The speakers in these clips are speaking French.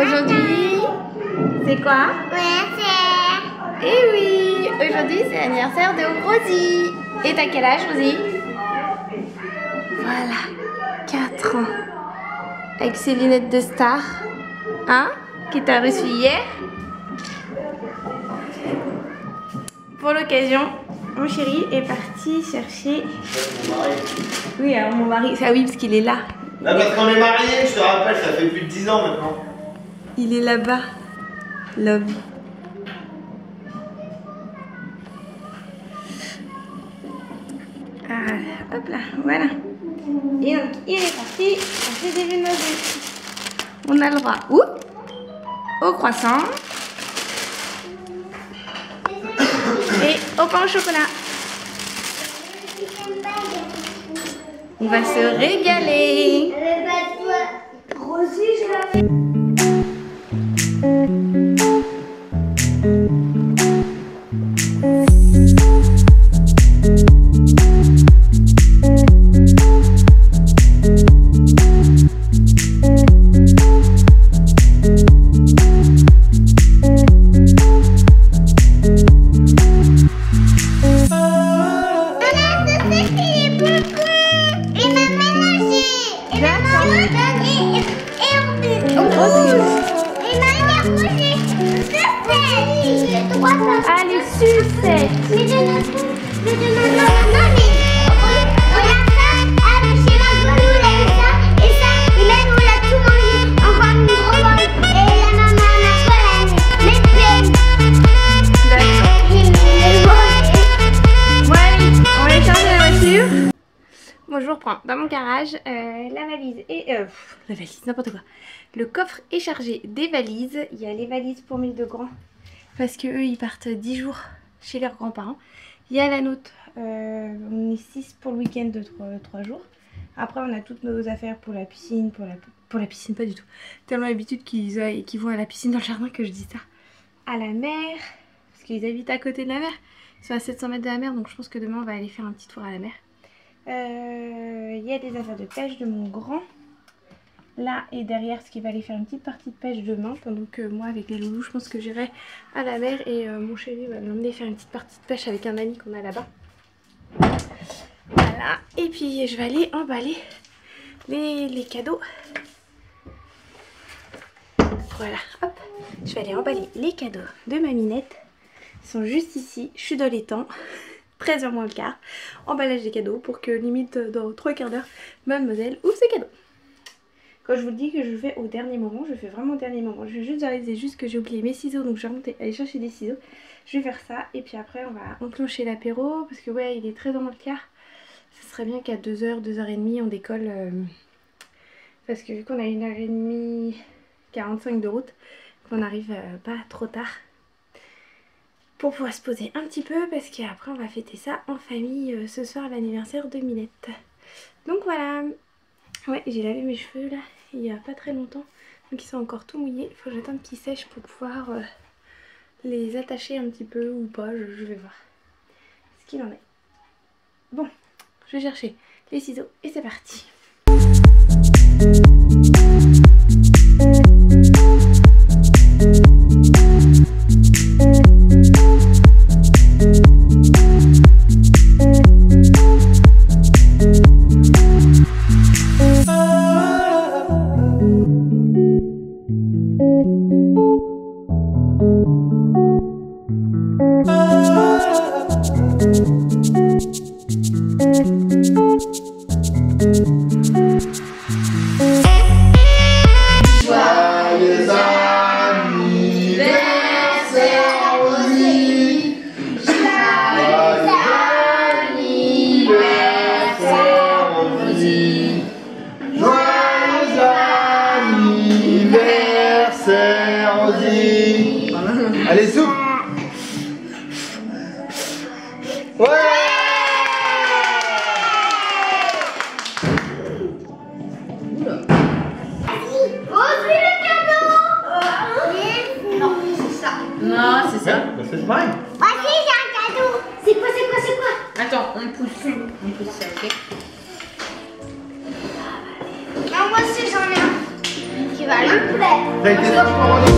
Aujourd'hui, c'est quoi? Anniversaire. Eh oui, aujourd'hui c'est l'anniversaire de Rosie. Et t'as quel âge, Rosie? Voilà, 4 ans. Avec ses lunettes de star. Hein? Qui t'a reçu hier. Pour l'occasion, mon chéri est parti chercher... Oui, alors mon mari... Ah oui, parce qu'il est là. Là, parce qu'on est mariés, je te rappelle, ça fait plus de 10 ans maintenant. Il est là-bas, l'homme. Ah, hop là, voilà. Et donc, il est parti chercher des viennoiseries. On a le droit où? Au croissant. Et au pain au chocolat. On va se régaler. Rosie, je l'avais. Allez, sucette. Bon, je vous reprends. Dans mon garage, la valise et... la valise, n'importe quoi. Le coffre est chargé des valises. Il y a les valises pour mes deux grands. Parce que eux, ils partent 10 jours chez leurs grands-parents. Il y a la nôtre. On est 6 pour le week-end de 3 jours. Après, on a toutes nos affaires pour la piscine. Pour la piscine, pas du tout. Tellement l'habitude qu'ils vont à la piscine dans le jardin que je dis ça. À la mer. Parce qu'ils habitent à côté de la mer. Ils sont à 700 mètres de la mer. Donc je pense que demain, on va aller faire un petit tour à la mer. Il y a des affaires de pêche de mon grand. Là et derrière, ce qui va aller faire une petite partie de pêche demain. Pendant que moi, avec les loulous, je pense que j'irai à la mer. Et mon chéri va m'emmener faire une petite partie de pêche avec un ami qu'on a là-bas. Voilà. Et puis, je vais aller emballer les cadeaux. Voilà, hop. Je vais aller emballer les cadeaux de ma Minette. Ils sont juste ici. Je suis dans les temps. 13h moins le quart. Emballage des cadeaux pour que limite dans 3 quarts d'heure, mademoiselle ouvre ses cadeaux. Quand je vous dis que je le fais au dernier moment, je le fais vraiment au dernier moment. Je vais juste réaliser juste que j'ai oublié mes ciseaux, donc je vais remonter, aller chercher des ciseaux. Je vais faire ça et puis après on va enclencher l'apéro parce que ouais, il est 13h moins le quart. Ça serait bien qu'à 2h, 2h30 on décolle parce que vu qu'on a 1h30, 45 de route, qu'on arrive pas trop tard pour pouvoir se poser un petit peu parce qu'après on va fêter ça en famille ce soir, l'anniversaire de Minette. Donc voilà. Ouais, j'ai lavé mes cheveux là, il y a pas très longtemps, donc ils sont encore tout mouillés. Il faut que j'attende qu'ils sèchent pour pouvoir les attacher un petit peu ou pas, je vais voir ce qu'il en est. Bon, je vais chercher les ciseaux et c'est parti. Allez, soupe. Ouais. Non, c'est ça. C'est pareil. Voici, j'ai un cadeau. C'est quoi? Attends, on pousse ça, ok? Non, moi aussi j'en ai un qui va lui plaire. T'as été sage pour René?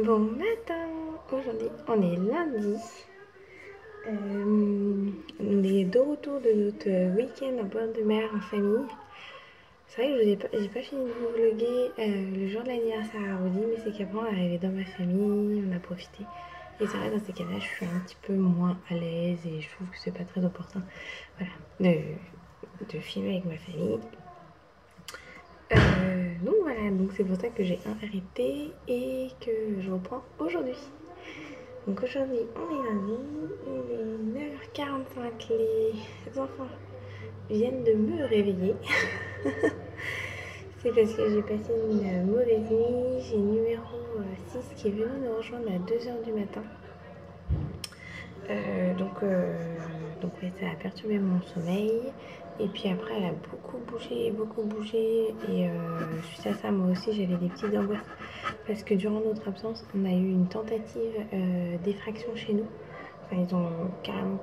Bon matin, aujourd'hui on est lundi. On est de retour de notre week-end en bord de mer en famille. C'est vrai que j'ai pas fini de vous vlogger le jour de l'anniversaire à Rodi, mais c'est qu'après on est arrivé dans ma famille, on a profité. Et c'est vrai, dans ces cas-là, je suis un petit peu moins à l'aise et je trouve que c'est pas très opportun, voilà, de filmer avec ma famille. Donc voilà, donc c'est pour ça que j'ai arrêté et que je reprends aujourd'hui. Donc aujourd'hui on est lundi, il est 9h45, les enfants viennent de me réveiller. C'est parce que j'ai passé une mauvaise nuit, j'ai numéro 6 qui est venu nous rejoindre à 2h du matin. Donc ouais, ça a perturbé mon sommeil. Et puis après elle a beaucoup bougé et suite à ça moi aussi j'avais des petites angoisses parce que durant notre absence on a eu une tentative d'effraction chez nous. Enfin ils ont carrément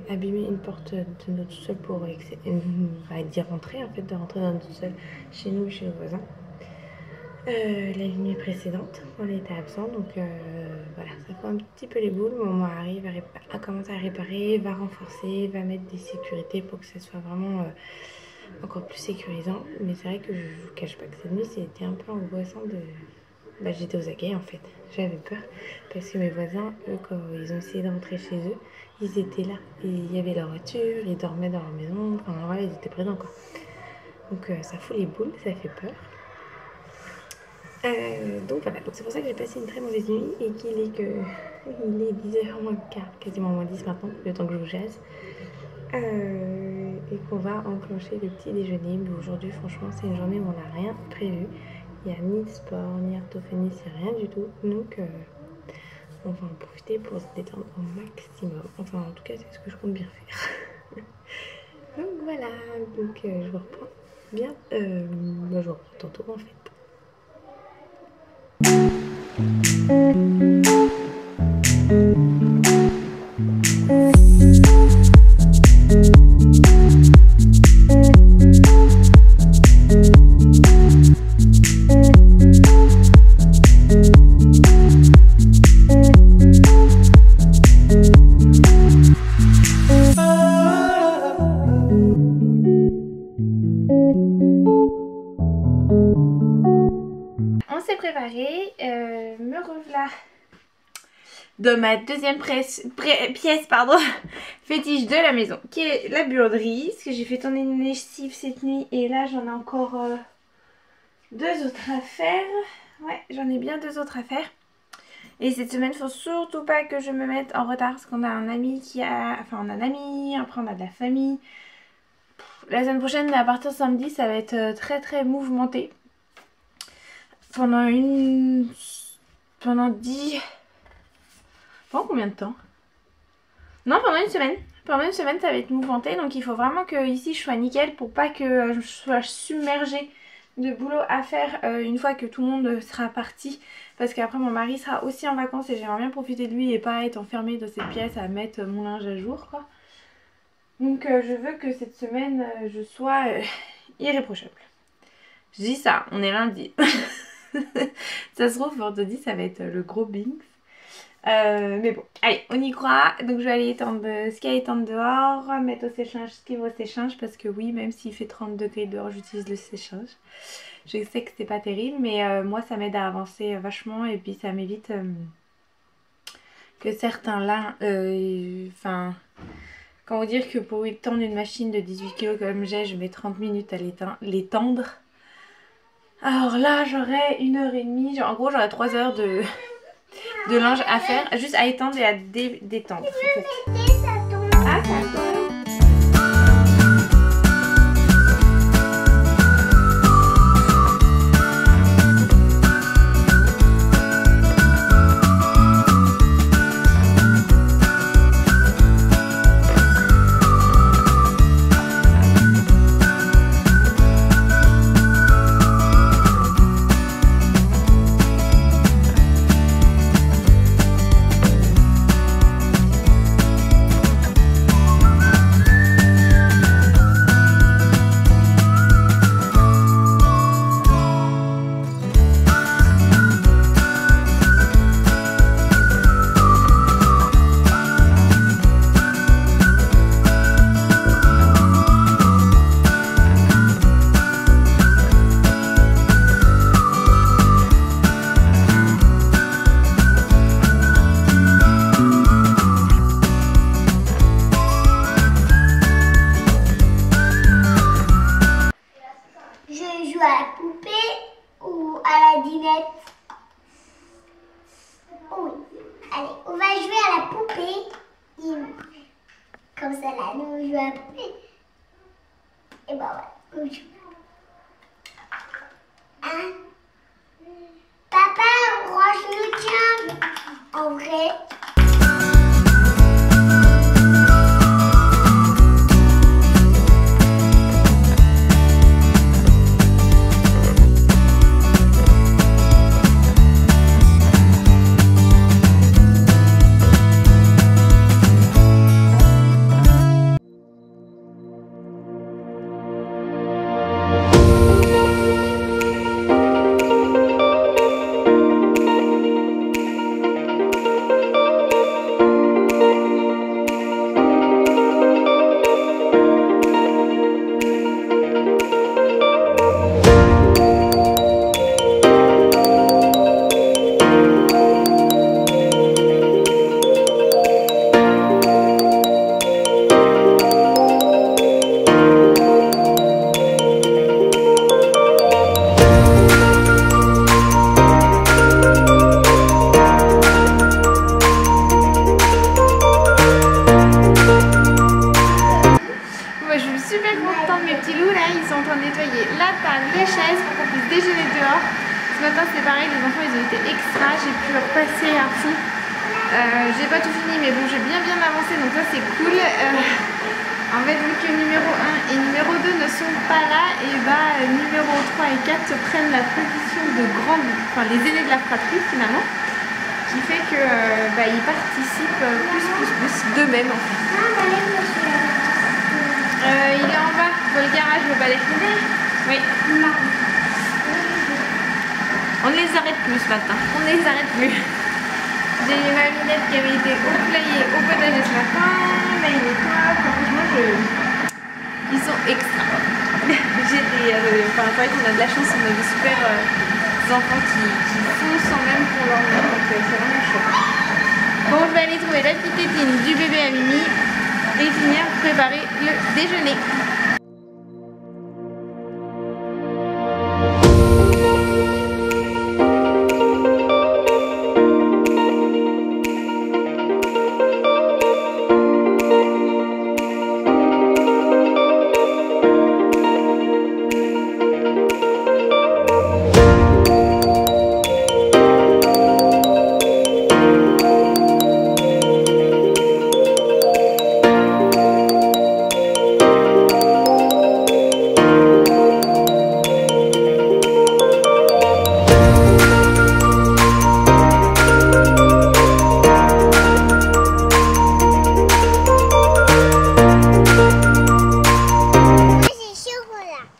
abîmé une porte de notre sous-sol pour d'y rentrer, en fait, de rentrer dans notre sous-sol chez nous et chez nos voisins. La nuit précédente on était absent, donc voilà, ça fait un petit peu les boules, mais on arrive à commencer à réparer, va renforcer, va mettre des sécurités pour que ça soit vraiment encore plus sécurisant. Mais c'est vrai que je vous cache pas que cette nuit c'était un peu angoissant j'étais aux aguets en fait, j'avais peur parce que mes voisins, eux, quand ils ont essayé de rentrer chez eux, ils étaient là, et il y avait leur voiture, ils dormaient dans leur maison, enfin voilà, ils étaient présents quoi. Donc ça fout les boules, ça fait peur. Donc voilà, donc c'est pour ça que j'ai passé une très mauvaise nuit et qu'il est 10h moins le quart, quasiment moins 10 maintenant, le temps que je vous jase. Et qu'on va enclencher le petit déjeuner. Mais aujourd'hui franchement c'est une journée où on n'a rien prévu. Il n'y a ni de sport, ni orthophonie, c'est rien du tout. Donc on va en profiter pour se détendre au maximum. Enfin en tout cas c'est ce que je compte bien faire. Donc voilà, donc je vous reprends bien, je vous reprends tantôt en fait. On s'est préparé, me revoilà dans ma deuxième pièce pardon, fétiche de la maison, qui est la buanderie. Parce que j'ai fait tourner une lessive cette nuit et là j'en ai encore 2 autres à faire. Ouais, j'en ai bien 2 autres à faire. Et cette semaine, il faut surtout pas que je me mette en retard parce qu'on a un ami qui a... Enfin, on a un ami, après on a de la famille. La semaine prochaine, à partir de samedi, ça va être très mouvementé. Pendant Pendant combien de temps? Non, pendant une semaine. Pendant une semaine, ça va être mouvementé. Donc il faut vraiment que ici je sois nickel pour pas que je sois submergée de boulot à faire une fois que tout le monde sera parti. Parce qu'après mon mari sera aussi en vacances et j'aimerais bien profiter de lui et pas être enfermée dans cette pièce à mettre mon linge à jour, quoi. Donc je veux que cette semaine je sois irréprochable. Je dis ça, on est lundi. Ça se trouve vendredi ça va être le gros Binks. Mais bon, allez, on y croit. Donc je vais aller étendre ce qu'il y a à étendre dehors, mettre au séchage ce qui va au séchage. Parce que oui, même s'il fait 30 degrés dehors, j'utilise le séchage. Je sais que c'est pas terrible, mais moi ça m'aide à avancer vachement. Et puis ça m'évite que certains là, enfin... Comment dire que pour étendre une machine de 18 kg comme j'ai, je mets 30 minutes à l'étendre. Alors là, j'aurais 1h30, en gros j'aurais 3 heures de linge à faire, juste à étendre et à détendre. En fait. Ah, ça tombe. Comme ça là, nous on joue à la poupée. Et bah ouais, on joue. Hein? Papa, range le tien. En vrai. C'est pareil, les enfants ils ont été extra, j'ai pu repasser à fond. J'ai pas tout fini mais bon j'ai bien avancé donc ça c'est cool. En fait vu que numéro 1 et numéro 2 ne sont pas là, et bah numéro 3 et 4 prennent la position de grands, enfin les aînés de la fratrie finalement. Qui fait que ils participent plus d'eux-mêmes en fait. Il est en bas, dans le garage, le balai. Oui. On ne les arrête plus ce matin, on ne les arrête plus. J'ai ma minette qui avait été au poulailler, au potager ce matin. Là il est top, franchement ils sont extra. J'ai des... enfin c'est vrai qu'on a de la chance, on a des super enfants qui font sans même pour leur nom, donc c'est vraiment chouette. Bon pépines du bébé à Mimi et finir de préparer le déjeuner.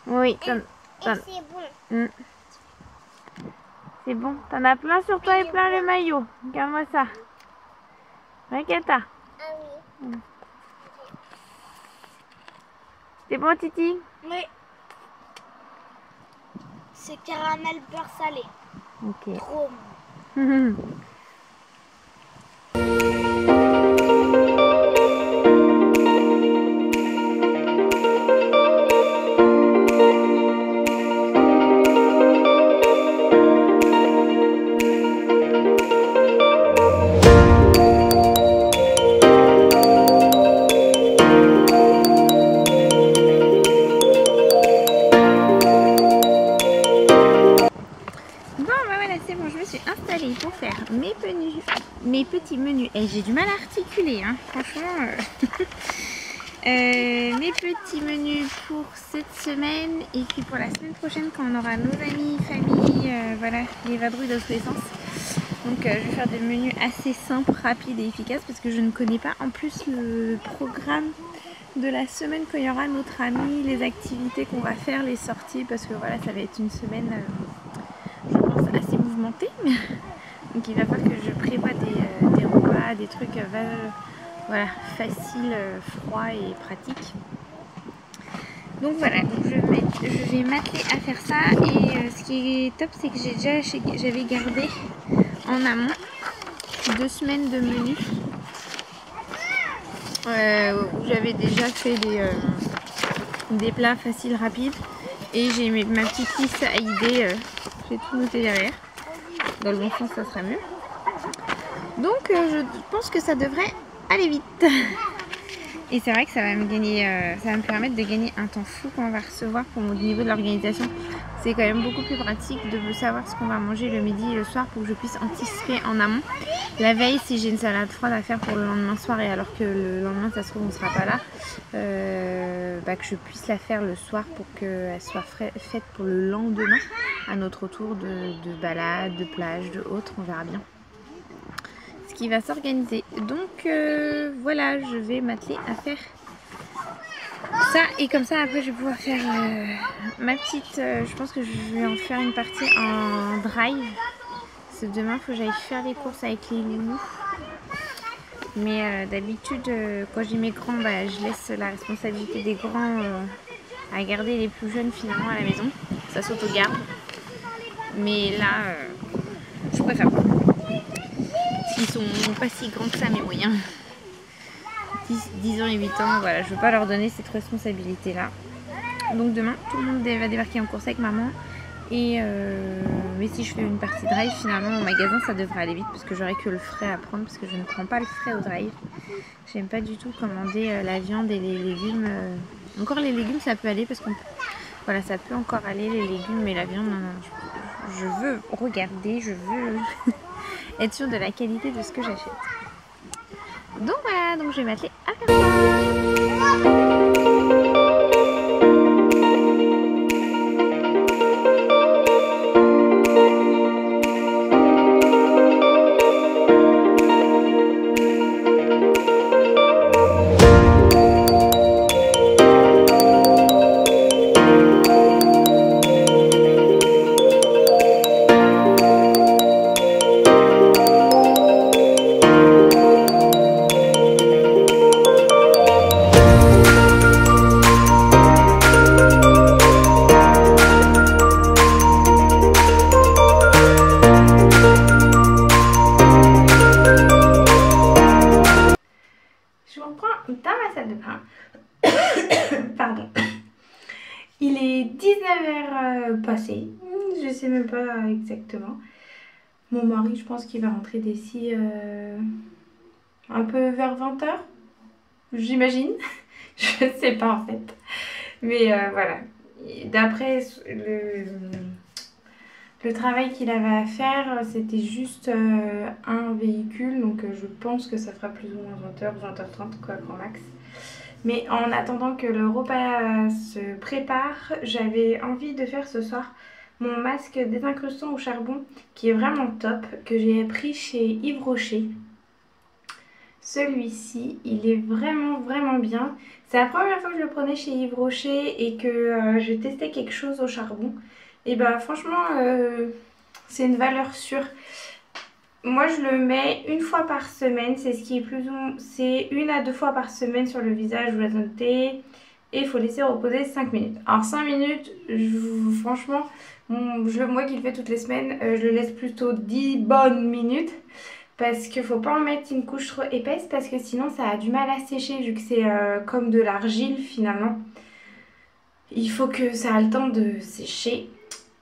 Oui, Et c'est bon. C'est bon. T'en as plein sur toi et plein le maillot. Regarde-moi ça. Regarde. Ah oui. C'est bon, Titi? Oui. C'est caramel beurre salé. Ok. Trop bon. C'est bon, je me suis installée pour faire mes petits menus. Et j'ai du mal à articuler, hein, franchement. Mes petits menus pour cette semaine et puis pour la semaine prochaine quand on aura nos amis, famille, voilà, les vadrouilles dans tous les sens. Donc je vais faire des menus assez simples, rapides et efficaces parce que je ne connais pas en plus le programme de la semaine quand il y aura notre ami, les activités qu'on va faire, les sorties, parce que voilà, ça va être une semaine je pense assez mouvementée. Donc il va falloir que je prévoie des repas, des trucs voilà, faciles, froids et pratiques. Donc voilà, donc je vais m'atteler à faire ça. Et ce qui est top, c'est que j'avais gardé en amont 2 semaines de menu où j'avais déjà fait des plats faciles, rapides. Et j'ai ma petite liste à idées, j'ai tout noté derrière. Dans le bon sens, ça sera mieux. Donc je pense que ça devrait aller vite. Et c'est vrai que ça va me permettre de gagner un temps fou quand on va recevoir pour mon niveau de l'organisation. C'est quand même beaucoup plus pratique de savoir ce qu'on va manger le midi et le soir pour que je puisse anticiper en amont. La veille, si j'ai une salade froide à faire pour le lendemain soir et alors que le lendemain ça se trouve on ne sera pas là, que je puisse la faire le soir pour qu'elle soit faite pour le lendemain à notre retour de balade, de plage, de autres, on verra bien ce qui va s'organiser. Donc voilà, je vais m'atteler à faire ça et comme ça après je vais pouvoir faire ma petite, je pense que je vais en faire une partie en drive. Parce que demain il faut que j'aille faire les courses avec les loulous. Mais d'habitude quand j'ai mes grands, je laisse la responsabilité des grands à garder les plus jeunes finalement à la maison. Ça s'auto-garde. Mais là je préfère pas. Ils sont pas si grands que ça mes moyens. 10 ans et 8 ans, voilà, je veux pas leur donner cette responsabilité là. Donc demain tout le monde va débarquer en course avec maman. Et mais si je fais une partie drive, finalement au magasin ça devrait aller vite parce que j'aurai que le frais à prendre parce que je ne prends pas le frais au drive. J'aime pas du tout commander la viande et les légumes. Encore les légumes ça peut aller parce qu'on voilà, ça peut encore aller les légumes, mais la viande non, non, je veux regarder, je veux être sûre de la qualité de ce que j'achète. Donc voilà, donc je vais m'atteler à faire ça. salle de bain. Pardon. Il est 19h passé, je sais même pas exactement. Mon mari, je pense qu'il va rentrer d'ici un peu vers 20h, j'imagine. Je sais pas en fait. Mais voilà. D'après le travail qu'il avait à faire, c'était juste un véhicule. Donc je pense que ça fera plus ou moins 20h, 20h30 quoi, grand max. Mais en attendant que le repas se prépare, j'avais envie de faire ce soir mon masque désincrustant au charbon qui est vraiment top, que j'ai pris chez Yves Rocher. Celui-ci, il est vraiment bien. C'est la première fois que je le prenais chez Yves Rocher et que je testais quelque chose au charbon. Et bah franchement, c'est une valeur sûre. Moi je le mets une fois par semaine, c'est ce qui est plus ou moins, c'est 1 à 2 fois par semaine sur le visage ou la zone T. Et il faut laisser reposer 5 minutes. Alors 5 minutes, franchement, moi qui le fais toutes les semaines, je le laisse plutôt 10 bonnes minutes. Parce qu'il ne faut pas en mettre une couche trop épaisse parce que sinon ça a du mal à sécher vu que c'est comme de l'argile finalement. Il faut que ça ait le temps de sécher.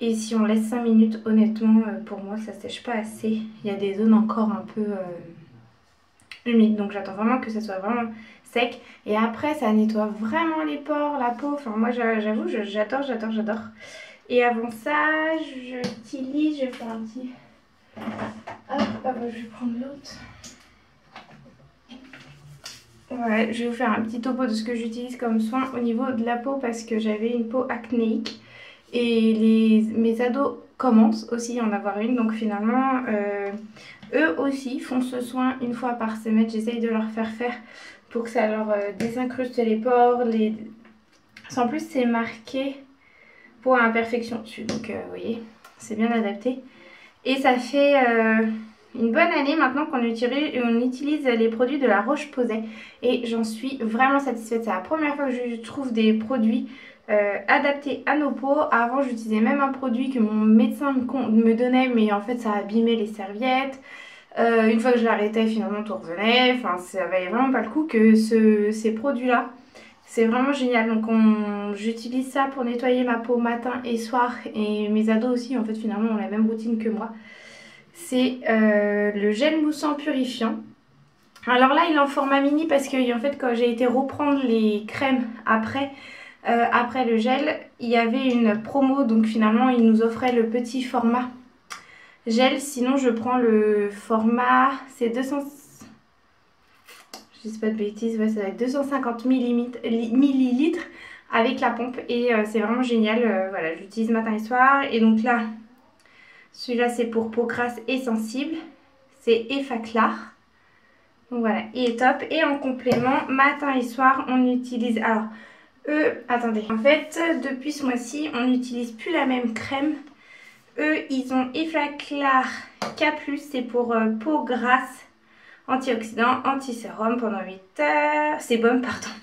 Et si on laisse 5 minutes, honnêtement, pour moi ça sèche pas assez. Il y a des zones encore un peu humides. Donc j'attends vraiment que ça soit vraiment sec. Et après ça nettoie vraiment les pores, la peau. Enfin moi j'avoue, j'adore. Et avant ça, j'utilise, je vais faire un petit... Hop, je vais prendre l'autre. Ouais, je vais vous faire un petit topo de ce que j'utilise comme soin au niveau de la peau parce que j'avais une peau acnéique et mes ados commencent aussi à en avoir une. Donc finalement, eux aussi font ce soin une fois par semaine. J'essaye de leur faire pour que ça leur désincruste les pores. En plus, c'est marqué peau à imperfection dessus. Donc vous voyez, c'est bien adapté. Et ça fait une bonne année maintenant qu'on utilise les produits de la Roche-Posay. Et j'en suis vraiment satisfaite. C'est la première fois que je trouve des produits adaptés à nos peaux. Avant j'utilisais même un produit que mon médecin me donnait, mais en fait ça abîmait les serviettes. Une fois que je l'arrêtais, finalement tout revenait. Enfin ça valait vraiment pas le coup que ces produits-là. C'est vraiment génial. Donc j'utilise ça pour nettoyer ma peau matin et soir. Et mes ados aussi en fait finalement ont la même routine que moi. C'est le gel moussant purifiant. Alors là il est en format mini parce que en fait quand j'ai été reprendre les crèmes après le gel, il y avait une promo. Donc finalement ils nous offraient le petit format gel. Sinon je prends le format, c'est 200... je dis pas de bêtises, ouais, ça va être 250 millilitres avec la pompe et c'est vraiment génial. Voilà, j'utilise matin et soir. Et donc là, celui-là c'est pour peau grasse et sensible, c'est Effaclar. Donc voilà, il est top. Et en complément, matin et soir, on utilise... Alors, attendez, en fait, depuis ce mois-ci, on n'utilise plus la même crème. Eux, ils ont Effaclar K+, c'est pour peau grasse, antioxydant, anti-sérum pendant 8 heures, sébum pardon,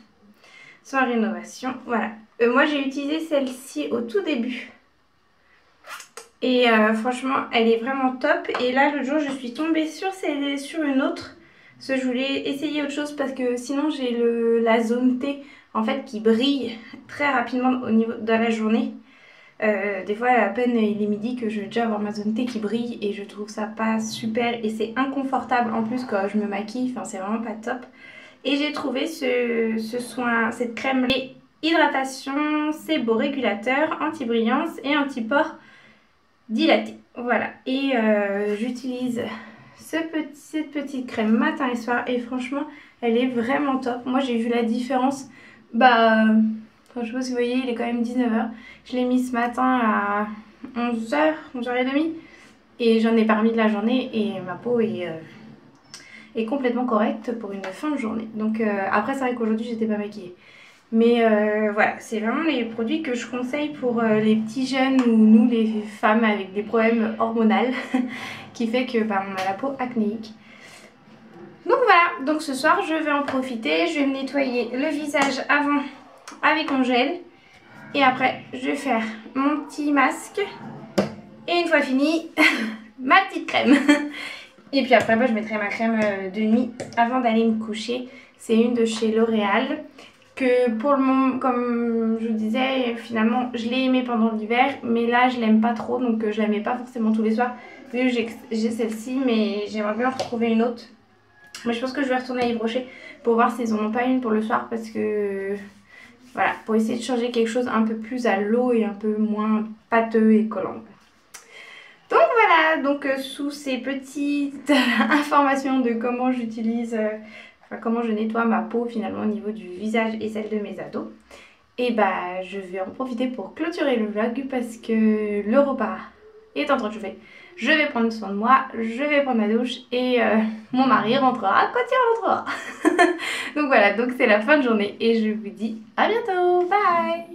sans rénovation, voilà. Moi j'ai utilisé celle-ci au tout début et franchement elle est vraiment top. Et là l'autre jour je suis tombée sur une autre, parce que je voulais essayer autre chose parce que sinon j'ai la zone T en fait qui brille très rapidement au niveau de la journée. Des fois à peine il est midi que je vais déjà avoir ma zone T qui brille et je trouve ça pas super et c'est inconfortable en plus quand je me maquille, enfin c'est vraiment pas top. Et j'ai trouvé ce soin, cette crème hydratation, séborégulateur, anti-brillance et anti-pores dilaté. Voilà, et j'utilise cette petite crème matin et soir et franchement elle est vraiment top. Moi j'ai vu la différence, je sais pas si vous voyez, il est quand même 19h. Je l'ai mis ce matin à 11h, 11h30. Et j'en ai pas remis de la journée. Et ma peau est complètement correcte pour une fin de journée. Donc après c'est vrai qu'aujourd'hui j'étais pas maquillée. Mais voilà, c'est vraiment les produits que je conseille pour les petits jeunes ou nous les femmes avec des problèmes hormonaux. Qui fait que on a la peau acnéique. Donc voilà, donc ce soir je vais en profiter. Je vais me nettoyer le visage avant avec mon gel et après je vais faire mon petit masque et une fois fini ma petite crème Et puis après, je mettrai ma crème de nuit avant d'aller me coucher. C'est une de chez L'Oréal. Que pour le moment, comme je vous disais, finalement, je l'ai aimée pendant l'hiver. Mais là, je l'aime pas trop. Donc, je la mets pas forcément tous les soirs. Vu que j'ai celle-ci, mais j'aimerais bien en retrouver une autre. Mais je pense que je vais retourner à Yves Rocher pour voir s'ils en ont pas une pour le soir. Parce que, voilà, pour essayer de changer quelque chose un peu plus à l'eau et un peu moins pâteux et collant. Donc voilà, donc sous ces petites informations de comment j'utilise, comment je nettoie ma peau finalement au niveau du visage et celle de mes ados, et bah je vais en profiter pour clôturer le vlog parce que le repas est en train de chauffer. Je vais prendre soin de moi, je vais prendre ma douche et mon mari rentrera quand il rentrera. Donc voilà, donc c'est la fin de journée et je vous dis à bientôt, bye.